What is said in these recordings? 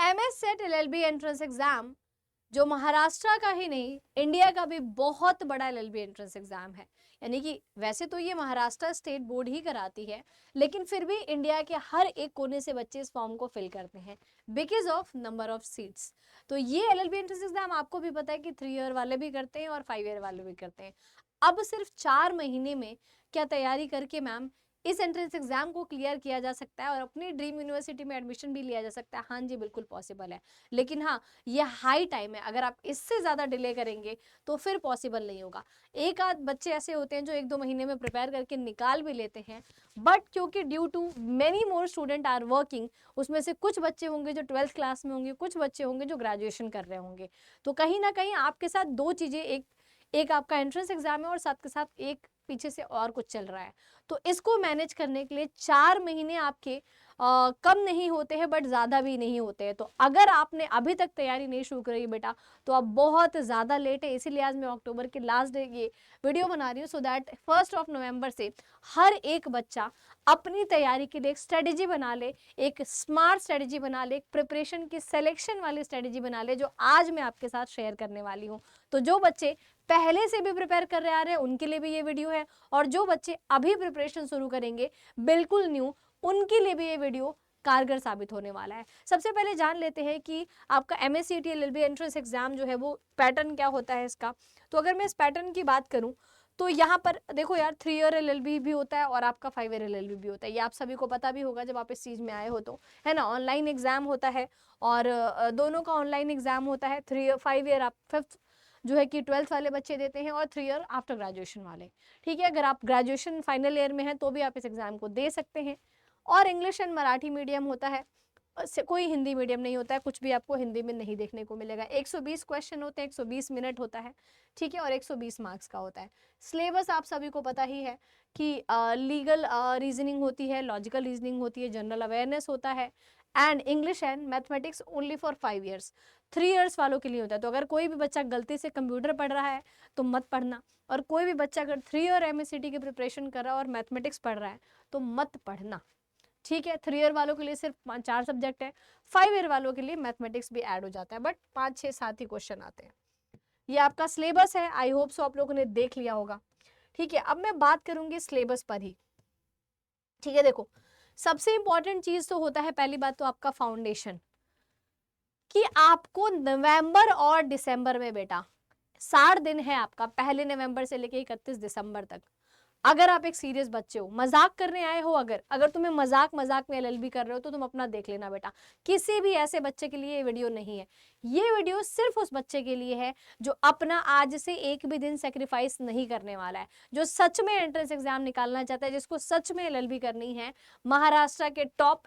MS set LLB entrance exam जो महाराष्ट्र का ही नहीं, इंडिया का भी बहुत बड़ा LLB एंट्रेंस एग्जाम है। यानी कि वैसे तो ये महाराष्ट्र स्टेट बोर्ड ही कराती है, लेकिन फिर भी इंडिया के हर एक कोने से बच्चे इस फॉर्म को फिल करते हैं because of number of seats. तो ये LLB एंट्रेंस एग्जाम आपको भी पता है कि 3 ईयर वाले भी करते हैं और 5 ईयर वाले भी करते हैं। अब सिर्फ 4 महीने में क्या तैयारी करके मैम इस एंट्रेंस एग्जाम को क्लियर किया जा सकता है और अपनी ड्रीम यूनिवर्सिटी में एडमिशन भी लिया जा सकता है? हाँ जी, बिल्कुल पॉसिबल है। लेकिन हाँ, ये हाई टाइम है, अगर आप इससे ज़्यादा डिले करेंगे तो फिर पॉसिबल नहीं होगा। एक आध बच्चे ऐसे होते हैं जो 1-2 महीने में प्रिपेयर करके निकाल भी लेते हैं, बट क्योंकि due to many more student are working, उसमें से कुछ बच्चे होंगे जो 12th क्लास में होंगे, कुछ बच्चे होंगे जो ग्रेजुएशन कर रहे होंगे। तो कहीं ना कहीं आपके साथ दो चीज़ें, एक आपका एंट्रेंस एग्जाम है और साथ के साथ एक पीछे से और कुछ चल रहा है। तो इसको मैनेज करने के लिए 4 महीने आपके कम नहीं होते हैं बट ज़्यादा भी नहीं होते हैं। तो अगर आपने अभी तक तैयारी नहीं शुरू करी बेटा तो अब बहुत ज़्यादा लेट है। इसीलिए आज मैं अक्टूबर के लास्ट डे ये वीडियो बना रही हूँ, सो दैट 1 नवंबर से हर एक बच्चा अपनी तैयारी के लिए एक स्ट्रेटेजी बना ले, एक स्मार्ट स्ट्रेटेजी बना ले, एक प्रिपरेशन की सिलेक्शन वाली स्ट्रेटेजी बना ले, जो आज मैं आपके साथ शेयर करने वाली हूँ। तो जो बच्चे पहले से भी प्रिपेयर कर रहे आ रहे हैं उनके लिए भी ये वीडियो है, और जो बच्चे अभी प्रिपरेशन शुरू करेंगे बिल्कुल न्यू, उनके लिए भी ये वीडियो कारगर साबित होने वाला है। सबसे पहले जान लेते हैं कि आपका MSCT LLB एंट्रेंस एग्जाम जो है वो पैटर्न क्या होता है इसका। तो अगर मैं इस पैटर्न की बात करूं तो यहाँ पर देखो यार, 3 ईयर LLB भी होता है और आपका 5 ईयर LLB भी होता है। ये आप सभी को पता भी होगा जब आप इस चीज़ में आए हो तो, है ना। ऑनलाइन एग्जाम होता है और दोनों का ऑनलाइन एग्जाम होता है। 5 ईयर आप 5th जो है कि 12th वाले बच्चे देते हैं और 3 ईयर आफ्टर ग्रेजुएशन वाले। ठीक है, अगर आप ग्रेजुएशन फाइनल ईयर में हैं तो भी आप इस एग्जाम को दे सकते हैं। और इंग्लिश एंड मराठी मीडियम होता है, कोई हिंदी मीडियम नहीं होता है, कुछ भी आपको हिंदी में नहीं देखने को मिलेगा। 120 क्वेश्चन होते हैं, 120 मिनट होता है, ठीक है, और 120 मार्क्स का होता है। सिलेबस आप सभी को पता ही है कि लीगल रीजनिंग होती है, लॉजिकल रीजनिंग होती है, जनरल अवेयरनेस होता है, and English and mathematics only for 5 years. 3 years वालों के लिए होता है। तो अगर कोई भी बच्चा गलती से कंप्यूटर पढ़ रहा है तो मत पढ़ना, और कोई भी बच्चा अगर 3 ईयर MSCT की प्रिपरेशन कर रहा है और मैथमेटिक्स पढ़ रहा है तो मत पढ़ना, ठीक है। 3 ईयर वालों के लिए सिर्फ 4 सब्जेक्ट है, 5 ईयर वालों के लिए मैथमेटिक्स भी ऐड हो जाता है, बट 5, 6, 7 ही क्वेश्चन आते हैं। ये आपका सिलेबस है, आई होप सो आप लोगों ने देख लिया होगा, ठीक है। अब मैं बात करूंगी सिलेबस पर ही, ठीक है। देखो, सबसे इंपॉर्टेंट चीज तो होता है, पहली बात तो आपका फाउंडेशन, कि आपको नवंबर और दिसंबर में बेटा 60 दिन है आपका, 1 नवंबर से लेके 31 दिसंबर तक। अगर आप एक सीरियस बच्चे हो, मजाक करने आए हो, अगर तुम्हें मजाक में LLB कर रहे हो तो तुम अपना देख लेना बेटा। किसी भी ऐसे बच्चे के लिए ये वीडियो नहीं है। ये वीडियो सिर्फ उस बच्चे के लिए है जो अपना आज से एक भी दिन सेक्रीफाइस नहीं करने वाला है, जो सच में एंट्रेंस एग्जाम निकालना चाहता है, जिसको सच में LLB करनी है महाराष्ट्र के टॉप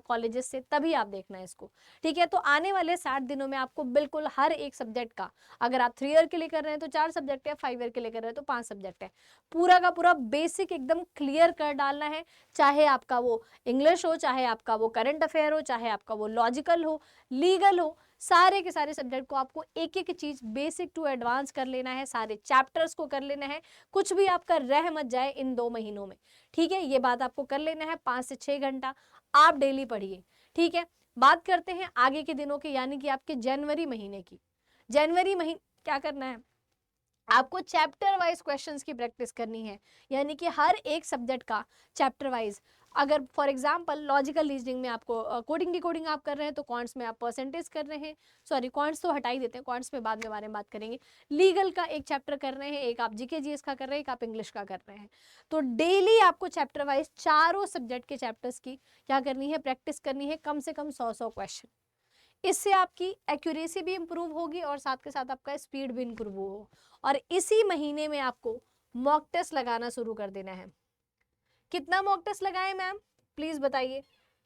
कॉलेजेस से, तभी आप देखना इसको, ठीक है। तो आने वाले 60 दिनों में आपको बिल्कुल हर एक सब्जेक्ट का, अगर आप 3 ईयर के लिए कर रहे हैं तो 4 सब्जेक्ट है, 5 ईयर के लिए कर रहे हैं तो 5 सब्जेक्ट है, पूरा का पूरा बेसिक एकदम क्लियर कर डालना है। चाहे आपका वो इंग्लिश हो, चाहे आपका वो करंट अफेयर हो, चाहे आपका वो लॉजिकल हो, लीगल हो, सारे के सारे सब्जेक्ट को आपको एक एक चीज बेसिक टू एडवांस कर लेना है, सारे चैप्टर्स को कर लेना है, कुछ भी आपका रह मत जाए इन 2 महीनों में, ठीक है। ये बात आपको कर लेना है, 5 से 6 घंटा आप डेली पढ़िए, ठीक है। बात करते हैं आगे के दिनों की, यानी कि आपके जनवरी महीने की। जनवरी महीने क्या करना है, आपको चैप्टर वाइज क्वेश्चंस की प्रैक्टिस करनी है, यानी कि हर एक सब्जेक्ट का चैप्टर वाइज। अगर फॉर एग्जांपल लॉजिकल रीजनिंग में आपको कोडिंग डिकोडिंग आप कर रहे हैं तो क्वांट्स में आप परसेंटेज कर रहे हैं, सॉरी क्वांट्स तो हटा ही देते हैं, क्वांट्स में बाद में बारे में बात करेंगे। लीगल का एक चैप्टर कर रहे हैं, एक आप GK GS का कर रहे हैं, एक आप इंग्लिश का कर रहे हैं। तो डेली आपको चैप्टर वाइज चारों सब्जेक्ट के चैप्टर्स की क्या करनी है, प्रैक्टिस करनी है, कम से कम 100 क्वेश्चन। इससे आपकी एक्यूरेसी भी इंप्रूव होगी और साथ के साथ आपका स्पीड भी इंप्रूव हो। और इसी महीने में आपको मॉक टेस्ट लगाना शुरू कर देना है। कितना मॉक टेस्ट लगाएं मैम, प्लीज बताइए।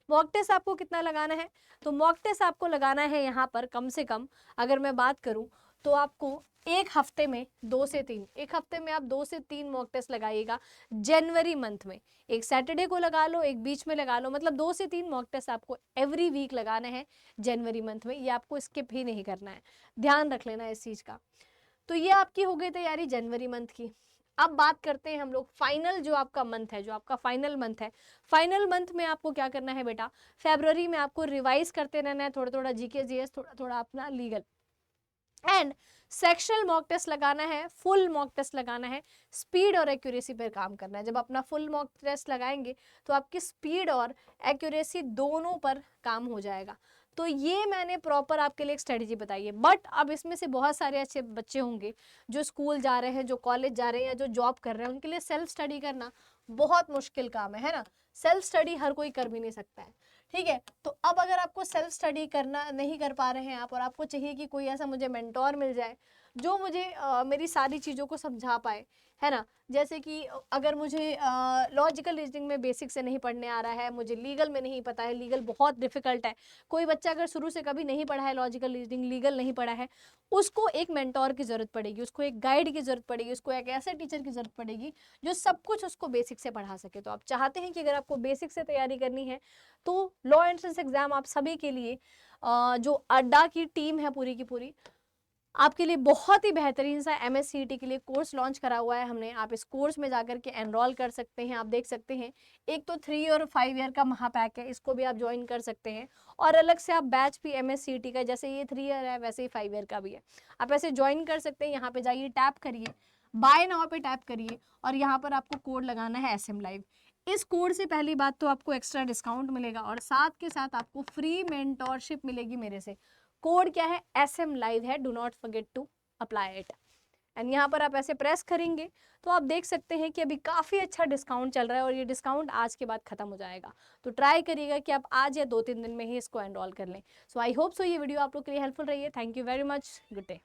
मॉक टेस्ट आपको कितना लगाना है? तो मॉक टेस्ट आपको लगाना है यहाँ पर कम से कम, अगर मैं बात करूँ तो आपको एक हफ्ते में 2 से 3, एक हफ्ते में आप 2 से 3 मॉक टेस्ट लगाइएगा जनवरी मंथ में। एक सैटरडे को लगा लो, एक बीच में लगा लो, मतलब 2 से 3 मॉक टेस्ट आपको एवरी वीक लगाना है जनवरी मंथ में। ये आपको स्किप ही नहीं करना है, ध्यान रख लेना इस चीज का। तो ये आपकी हो गई तैयारी जनवरी मंथ की। अब बात करते हैं हम लोग फाइनल जो आपका मंथ है, जो आपका फाइनल मंथ है। फाइनल मंथ में आपको क्या करना है बेटा, फरवरी में आपको रिवाइज करते रहना है, थोड़ा थोड़ा जीके जीएस, थोड़ा थोड़ा अपना legal and sectional mock test लगाना है, फुल मॉक टेस्ट लगाना है, स्पीड और एक्यूरेसी पर काम करना है। जब अपना फुल मॉक टेस्ट लगाएंगे तो आपकी स्पीड और एक्यूरेसी दोनों पर काम हो जाएगा। तो ये मैंने प्रॉपर आपके लिए एक स्ट्रेटेजी बताई है। बट अब इसमें से बहुत सारे अच्छे बच्चे होंगे जो स्कूल जा रहे हैं, जो कॉलेज जा रहे हैं या जो जॉब कर रहे हैं, उनके लिए सेल्फ स्टडी करना बहुत मुश्किल काम है ना। सेल्फ स्टडी हर कोई कर भी नहीं सकता है, ठीक है। तो अब अगर आपको सेल्फ स्टडी करना नहीं कर पा रहे हैं आप, और आपको चाहिए कि कोई ऐसा मुझे मेंटोर मिल जाए जो मुझे मेरी सारी चीज़ों को समझा पाए, है ना। जैसे कि अगर मुझे लॉजिकल रीजनिंग में बेसिक से नहीं पढ़ने आ रहा है, मुझे लीगल में नहीं पता है, लीगल बहुत डिफिकल्ट है, कोई बच्चा अगर शुरू से कभी नहीं पढ़ा है लॉजिकल रीजनिंग, लीगल नहीं पढ़ा है, उसको एक मेंटोर की ज़रूरत पड़ेगी, उसको एक गाइड की ज़रूरत पड़ेगी, उसको एक ऐसे टीचर की ज़रूरत पड़ेगी जो सब कुछ उसको बेसिक से पढ़ा सके। तो आप चाहते हैं कि अगर आपको बेसिक से तैयारी करनी है तो लॉ एंट्रेंस एग्जाम आप सभी के लिए जो अड्डा की टीम है पूरी की पूरी, आपके लिए बहुत ही बेहतरीन सा MSCET के लिए कोर्स लॉन्च करा हुआ है हमने। आप इस कोर्स में जाकर के एनरोल कर सकते हैं। आप देख सकते हैं एक तो 3 और 5 ईयर का महापैक है, इसको भी आप ज्वाइन कर सकते हैं, और अलग से आप बैच भी MSCET का, जैसे ये 3 ईयर है वैसे ही 5 ईयर का भी है, आप ऐसे ज्वाइन कर सकते हैं। यहाँ पे जाइए, टैप करिए, बाय नाउ पे टैप करिए, और यहाँ पर आपको कोड लगाना है SM लाइव। इस कोड से पहली बात तो आपको एक्स्ट्रा डिस्काउंट मिलेगा, और साथ के साथ आपको फ्री मेंटोरशिप मिलेगी मेरे से। कोड क्या है, SM लाइव है, do not forget to apply it. And यहाँ पर आप ऐसे प्रेस करेंगे तो आप देख सकते हैं कि अभी काफ़ी अच्छा डिस्काउंट चल रहा है, और ये डिस्काउंट आज के बाद खत्म हो जाएगा। तो ट्राई करिएगा कि आप आज या 2-3 दिन में ही इसको एनरोल कर लें। सो आई होप सो ये वीडियो आप लोग के लिए हेल्पफुल रही है। Thank you very much, good day.